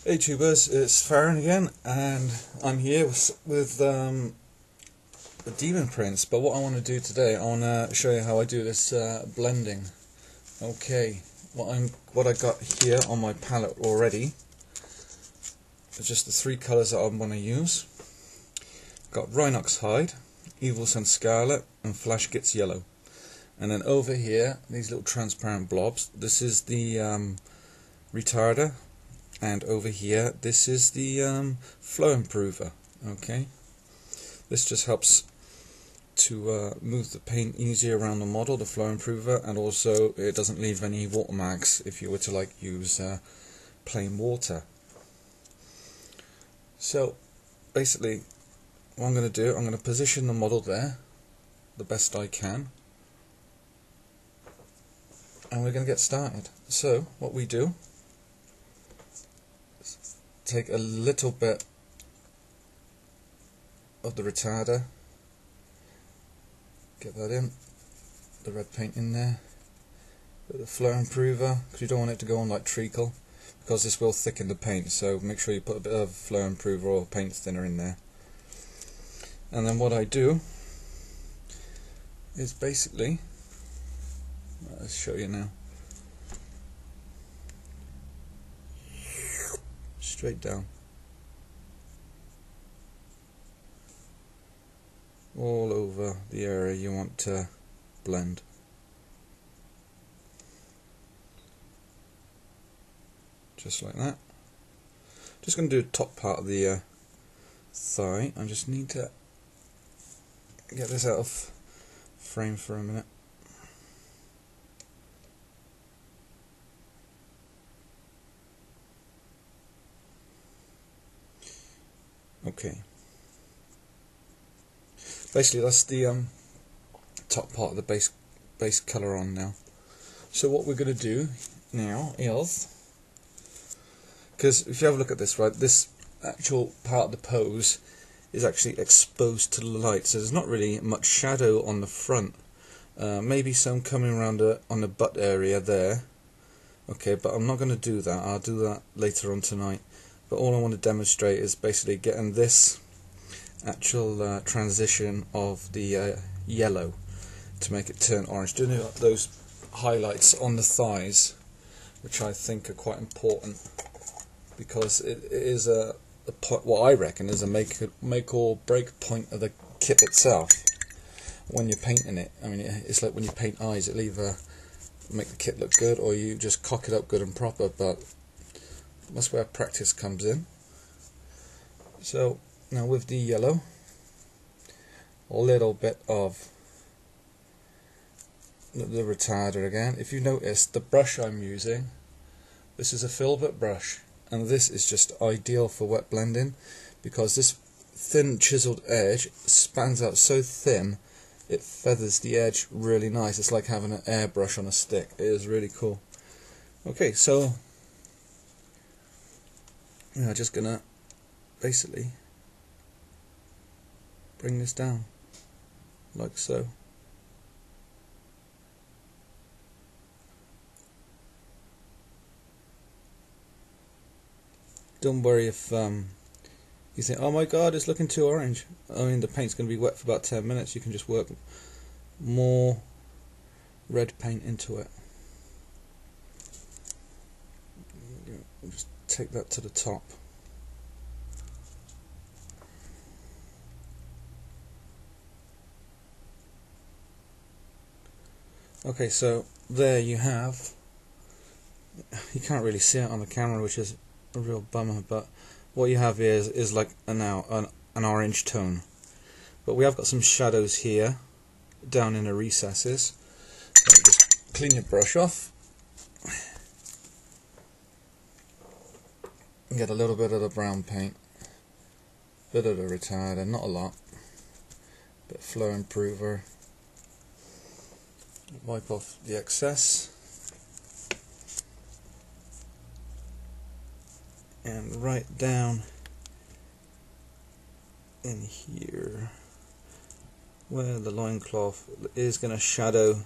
Hey tubers, it's Farron again, and I'm here with the Demon Prince. But what I want to do today, I want to show you how I do this blending. Okay, what I got here on my palette already is just the three colours that I want to use. Got Rhinox Hide, Evil Sun Scarlet, and Flash Gets Yellow. And then over here, these little transparent blobs. This is the retarder. And over here, this is the flow improver. Okay, this just helps to move the paint easier around the model, the flow improver, and also it doesn't leave any watermarks if you were to use plain water. So basically, what I'm going to do, I'm going to position the model there the best I can, and we're going to get started. So what we do, take a little bit of the retarder, get that in, the red paint in there, put the flow improver, because you don't want it to go on like treacle, because this will thicken the paint, so make sure you put a bit of flow improver or paint thinner in there. And then what I do is basically, let's show you now, straight down, all over the area you want to blend. Just like that. Just going to do the top part of the thigh. I just need to get this out of frame for a minute. Okay. Basically, that's the top part of the base colour on now. So what we're going to do now is, because if you have a look at this, right, this actual part of the pose is actually exposed to the light, so there's not really much shadow on the front. Maybe some coming around on the butt area there. Okay, but I'm not going to do that. I'll do that later on tonight. But all I want to demonstrate is basically getting this actual transition of the yellow to make it turn orange. Doing those highlights on the thighs, which I think are quite important, because it is what I reckon is a make or break point of the kit itself when you're painting it. I mean, it's like when you paint eyes, it'll either make the kit look good or you just cock it up good and proper, but that's where practice comes in. So now with the yellow, a little bit of the retarder again. If you notice, the brush I'm using, this is a filbert brush, and this is just ideal for wet blending, because this thin chiseled edge spans out so thin it feathers the edge really nice. It's like having an airbrush on a stick. It is really cool. Okay, so yeah, just gonna basically bring this down like so. Don't worry if you think, oh my god, it's looking too orange. I mean, the paint's going to be wet for about 10 minutes. You can just work more red paint into it. Just take that to the top. Okay, so there you have, you can't really see it on the camera, which is a real bummer, but what you have here is like now an orange tone. But we have got some shadows here down in the recesses. So just clean your brush off and get a little bit of the brown paint, bit of the retarder, not a lot, bit of flow improver, wipe off the excess, and right down in here where the loincloth is going to shadow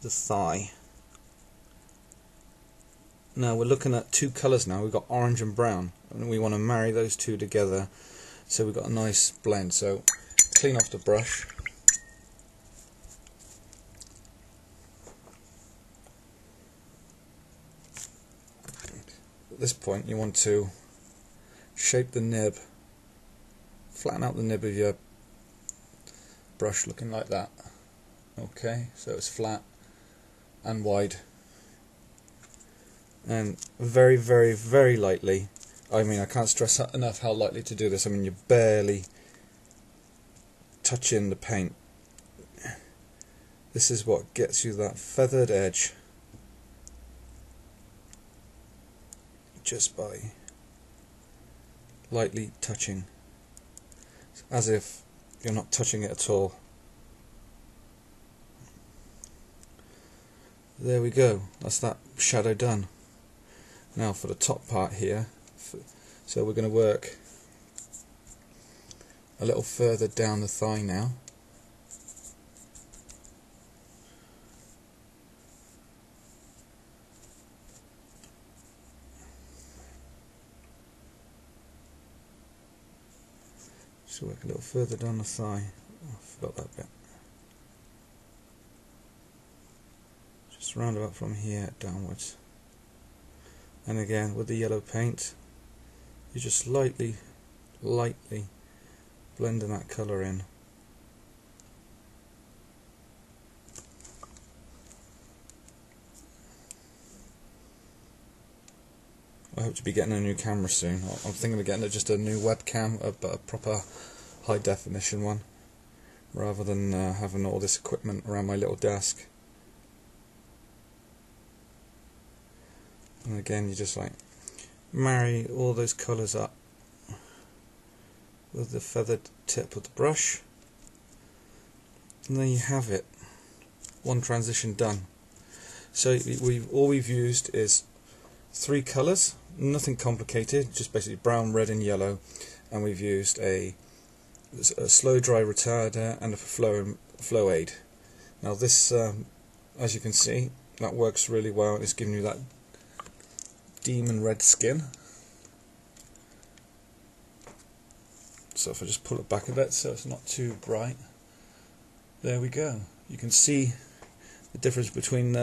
the thigh. Now we're looking at two colours now. We've got orange and brown, and we want to marry those two together so we've got a nice blend. So clean off the brush. At this point you want to shape the nib, flatten out the nib of your brush looking like that. Okay, so it's flat and wide, and very, very, very lightly. I mean, I can't stress enough how lightly to do this. I mean, you're barely touching the paint. This is what gets you that feathered edge, just by lightly touching, as if you're not touching it at all. There we go, that's that shadow done. Now for the top part here, so we're going to work a little further down the thigh now. So work a little further down the thigh. Oh, I forgot that bit. Just round about from here downwards. And again with the yellow paint, you're just lightly blending that colour in. I hope to be getting a new camera soon. I'm thinking of getting just a new webcam, but a proper high definition one, rather than having all this equipment around my little desk. And again, you just like marry all those colours up with the feathered tip of the brush, and there you have it, one transition done. So all we've used is 3 colours, nothing complicated, just basically brown, red and yellow, and we've used a slow dry retarder and a flow aid. Now this, as you can see, that works really well. It's giving you that demon red skin. So if I just pull it back a bit so it's not too bright, there we go. You can see the difference between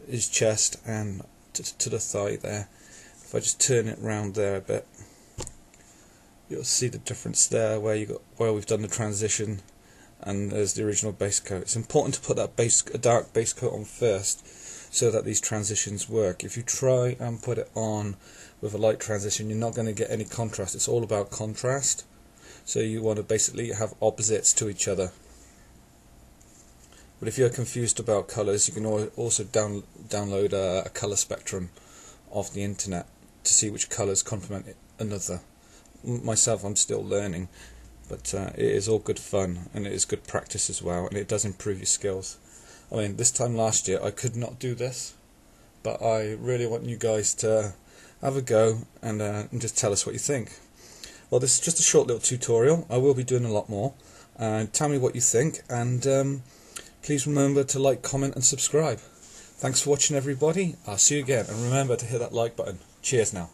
his chest and to the thigh there. If I just turn it round there a bit, you'll see the difference there where we've done the transition, and there's the original base coat. It's important to put that a dark base coat on first so that these transitions work. If you try and put it on with a light transition, you're not going to get any contrast. It's all about contrast, so you want to basically have opposites to each other. But if you're confused about colours, you can also download a colour spectrum off the internet to see which colours complement another. Myself, I'm still learning, but it is all good fun, and it is good practice as well, and it does improve your skills. I mean, this time last year I could not do this, but I really want you guys to have a go and just tell us what you think. Well, this is just a short little tutorial. I will be doing a lot more. Tell me what you think, and please remember to like, comment and subscribe. Thanks for watching, everybody. I'll see you again, and remember to hit that like button. Cheers now.